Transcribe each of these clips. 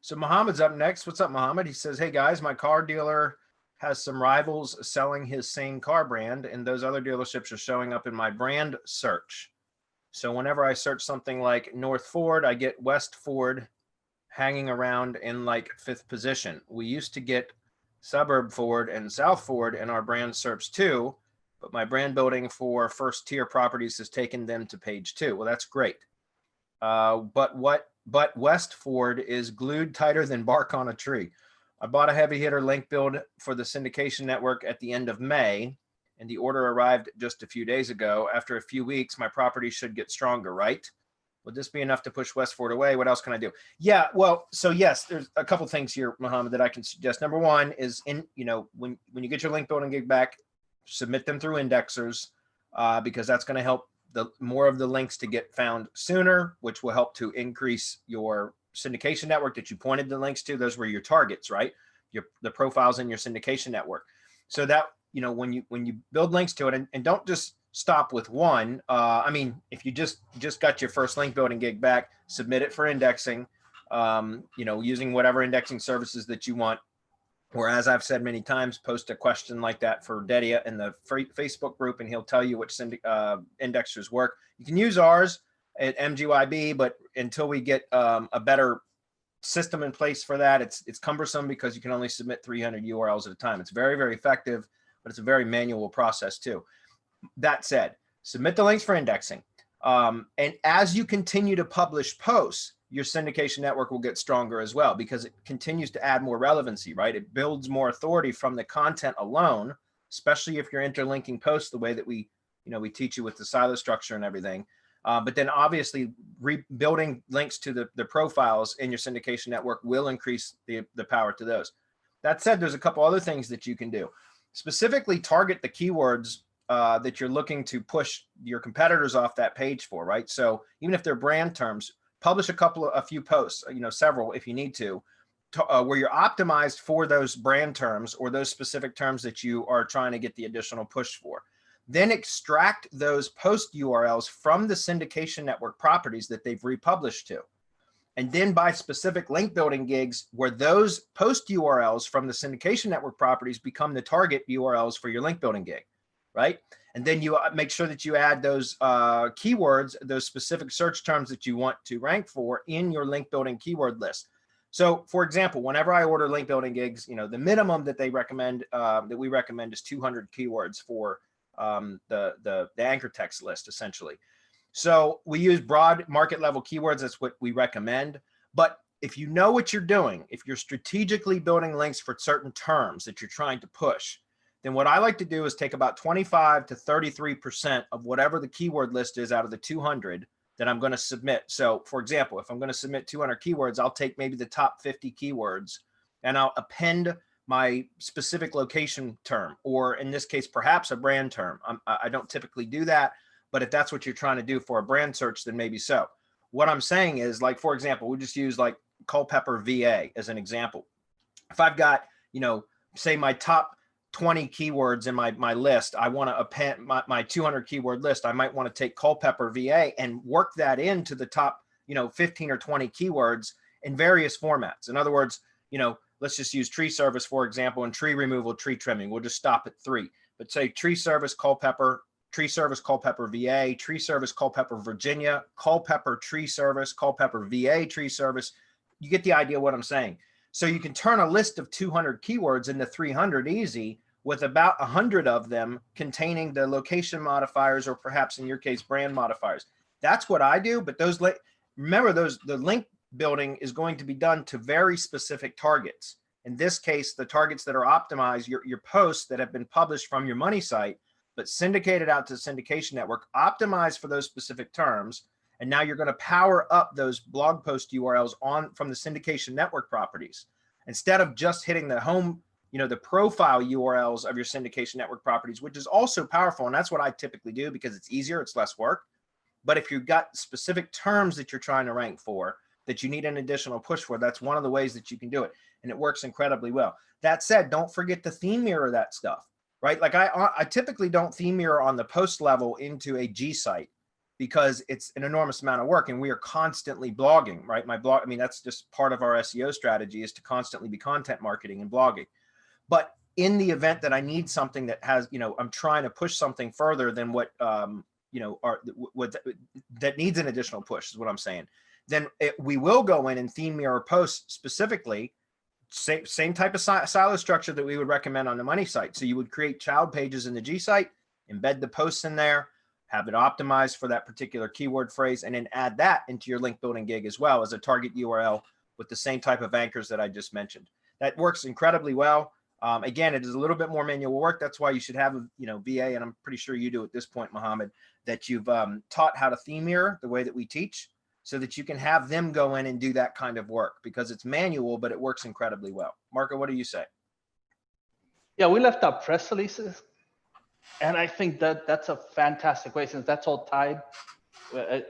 So Mohammed's up next. What's up, Mohammed? He says, hey guys, my car dealer has some rivals selling his same car brand, and those other dealerships are showing up in my brand search. So whenever I search something like North Ford, I get West Ford hanging around in like 5th position. We used to get Suburb Ford and South Ford in our brand SERPs too, but my brand building for first tier properties has taken them to page 2. Well, that's great. But West Ford is glued tighter than bark on a tree. I bought a heavy hitter link build for the syndication network at the end of May, and the order arrived just a few days ago. After a few weeks, my property should get stronger, right? Would this be enough to push West Ford away? What else can I do? Yeah, well, so yes, there's a couple things here, Mohammed, that I can suggest. Number one is when you get your link building gig back, submit them through indexers, because that's going to help the more of the links to get found sooner, which will help to increase your syndication network that you pointed the links to. Those were your targets, right? The profiles in your syndication network. So that, when you build links to it, and don't just stop with one. I mean, if you just got your first link building gig back, submit it for indexing, using whatever indexing services that you want. Or, as I've said many times, post a question like that for Dedia in the Facebook group, and he'll tell you which indexers work. You can use ours at MGYB, but until we get a better system in place for that, it's cumbersome because you can only submit 300 URLs at a time. It's very, very effective, but it's a very manual process too. That said, submit the links for indexing. And as you continue to publish posts, your syndication network will get stronger as well, because it continues to add more relevancy, right? It builds more authority from the content alone, especially if you're interlinking posts the way that we teach you with the silo structure and everything. But then obviously rebuilding links to the profiles in your syndication network will increase the power to those. That said, there's a couple other things that you can do. Specifically target the keywords that you're looking to push your competitors off that page for, right? So even if they're brand terms, publish a few posts, several if you need to where you're optimized for those brand terms or those specific terms that you are trying to get the additional push for. Then extract those post URLs from the syndication network properties that they've republished to. And then buy specific link building gigs where those post URLs from the syndication network properties become the target URLs for your link building gig, right? And then you make sure that you add those keywords, those specific search terms that you want to rank for in your link building keyword list. So for example, whenever I order link building gigs, the minimum that they recommend, that we recommend is 200 keywords for the anchor text list, essentially. So we use broad market level keywords. That's what we recommend. But if you know what you're doing, if you're strategically building links for certain terms that you're trying to push, then what I like to do is take about 25 to 33% of whatever the keyword list is out of the 200 that I'm going to submit. So for example, if I'm going to submit 200 keywords, I'll take maybe the top 50 keywords and I'll append my specific location term, or in this case, perhaps a brand term. I don't typically do that, but if that's what you're trying to do for a brand search, then maybe so. What I'm saying is, like, for example, we just use like Culpeper VA as an example. If I've got, say my top 20 keywords in my list, I want to append my 200 keyword list. I might want to take Culpeper VA and work that into the top, 15 or 20 keywords in various formats. In other words, let's just use tree service, for example, and tree removal, tree trimming. We'll just stop at 3, but say tree service, Culpeper, tree service, Culpeper VA, tree service, Culpeper Virginia, Culpeper tree service, Culpeper VA tree service. You get the idea what I'm saying. So you can turn a list of 200 keywords into 300 easy, with about 100 of them containing the location modifiers, or perhaps in your case, brand modifiers. That's what I do. But remember, the link building is going to be done to very specific targets. In this case, the targets that are optimized, your posts that have been published from your money site, but syndicated out to the syndication network, optimized for those specific terms. And now you're going to power up those blog post URLs from the syndication network properties. Instead of just hitting the home, the profile URLs of your syndication network properties, which is also powerful. And that's what I typically do because it's easier, it's less work. But if you've got specific terms that you're trying to rank for, that you need an additional push for, that's one of the ways that you can do it. And it works incredibly well. That said, don't forget to theme mirror that stuff, right? Like I typically don't theme mirror on the post level into a G site. because it's an enormous amount of work and we are constantly blogging, right? My blog, I mean, that's just part of our SEO strategy, is to constantly be content marketing and blogging. But in the event that I need something that has, I'm trying to push something further than what, that needs an additional push is what I'm saying. Then we will go in and theme mirror posts specifically, same type of silo structure that we would recommend on the money site. So you would create child pages in the G site, embed the posts in there, have it optimized for that particular keyword phrase, and then add that into your link building gig as well as a target URL with the same type of anchors that I just mentioned. That works incredibly well. Again, it is a little bit more manual work. That's why you should have a VA, and I'm pretty sure you do at this point, Mohammed, that you've taught how to theme mirror the way that we teach, so that you can have them go in and do that kind of work, because it's manual, but it works incredibly well. Marco, what do you say? Yeah, we left out press releases, and I think that that's a fantastic way, since that's all tied,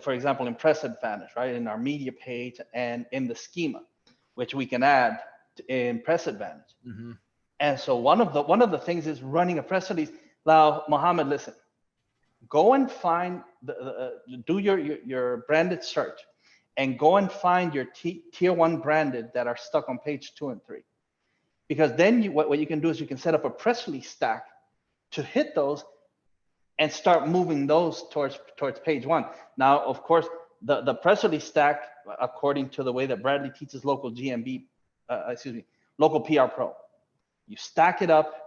for example, in Press Advantage, right, in our media page and in the schema, which we can add in Press Advantage. Mm-hmm. And so one of the things is running a press release. Now, Mohammed, listen, go and find do your branded search, and go and find your tier 1 branded that are stuck on page 2 and 3, because then what you can do is you can set up a press release stack to hit those and start moving those towards page 1. Now, of course, the press release stack, according to the way that Bradley teaches local local PR Pro, you stack it up,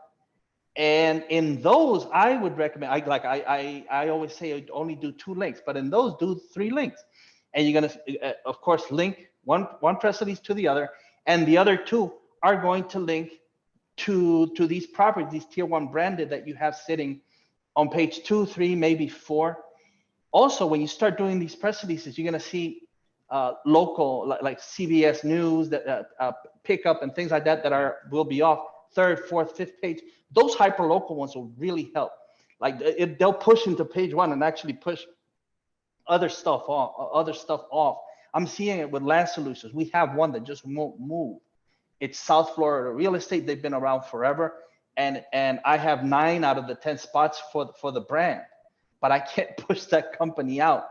and in those, I would recommend, I always say only do 2 links, but in those, do 3 links. And you're gonna, of course, link one press release to the other, and the other 2 are going to link to these properties, these tier 1 branded that you have sitting on page 2, 3, maybe 4. Also, when you start doing these press releases, you're gonna see local, like CBS News, that pickup and things like that will be off 3rd, 4th, 5th page. Those hyper local ones will really help. Like they'll push into page 1 and actually push other stuff off. I'm seeing it with Land Solutions. We have one that just moved. It's South Florida real estate. They've been around forever, and I have 9 out of the 10 spots for the brand, but I can't push that company out.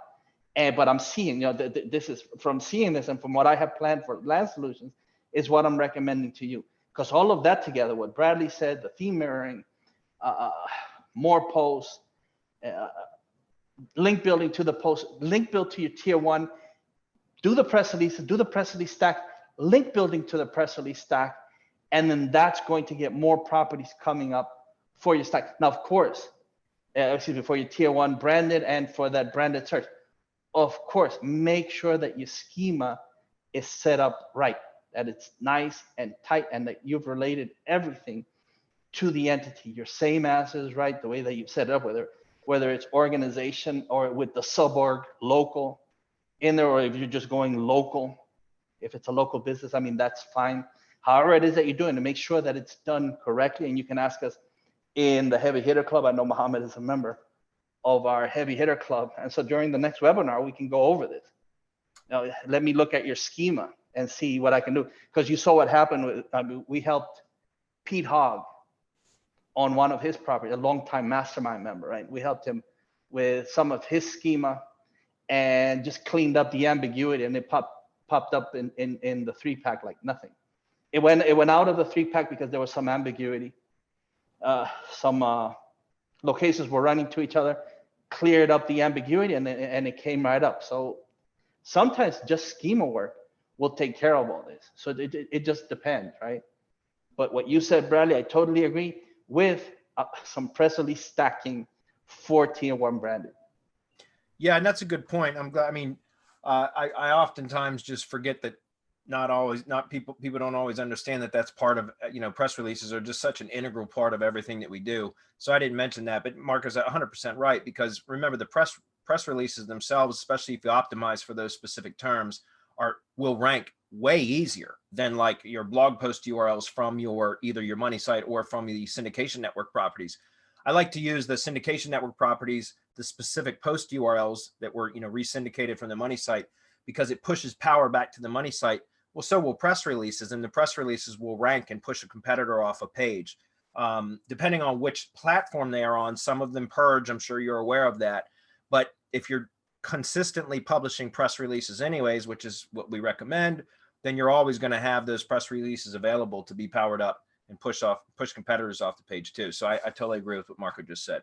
But I'm seeing, this is from seeing this and from what I have planned for Land Solutions is what I'm recommending to you. Because all of that together, what Bradley said, the theme mirroring, more posts, link building to the post, link build to your tier 1, do the press release stack, link building to the press release stack, and then that's going to get more properties coming up for your stack. Now, of course, for your tier 1 branded and for that branded search, of course, make sure that your schema is set up right, that it's nice and tight, and that you've related everything to the entity. Your same asses, right? The way that you've set it up, whether it's organization or with the suborg local in there, or if you're just going local, if it's a local business, I mean, that's fine. However it is that you're doing, to make sure that it's done correctly. And you can ask us in the Heavy Hitter Club. I know Mohammed is a member of our Heavy Hitter Club. And so during the next webinar, we can go over this. Now, let me look at your schema and see what I can do. Because you saw what happened with, we helped Pete Hogg on one of his properties, a longtime mastermind member, right? We helped him with some of his schema and just cleaned up the ambiguity, and it popped up in the 3-pack like nothing. It went out of the 3-pack because there was some ambiguity. Some locations were running to each other, cleared up the ambiguity, and it came right up. So sometimes just schema work will take care of all this. So it just depends, right? But what you said, Bradley, I totally agree with some press release stacking for tier 1 branded. Yeah, and that's a good point. I'm glad. I mean, I oftentimes just forget that people don't always understand that that's part of, press releases are just such an integral part of everything that we do. So I didn't mention that, but Mark is 100% right, because remember, the press releases themselves, especially if you optimize for those specific terms, will rank way easier than like your blog post URLs from either your money site or from the Syndication Network properties. I like to use the Syndication Network properties, the specific post URLs that were re-syndicated from the money site, because it pushes power back to the money site. Well, so will press releases, and the press releases will rank and push a competitor off a page. Depending on which platform they are on, some of them purge. I'm sure you're aware of that. But if you're consistently publishing press releases anyways, which is what we recommend, then you're always going to have those press releases available to be powered up and push competitors off the page too. So I totally agree with what Marco just said.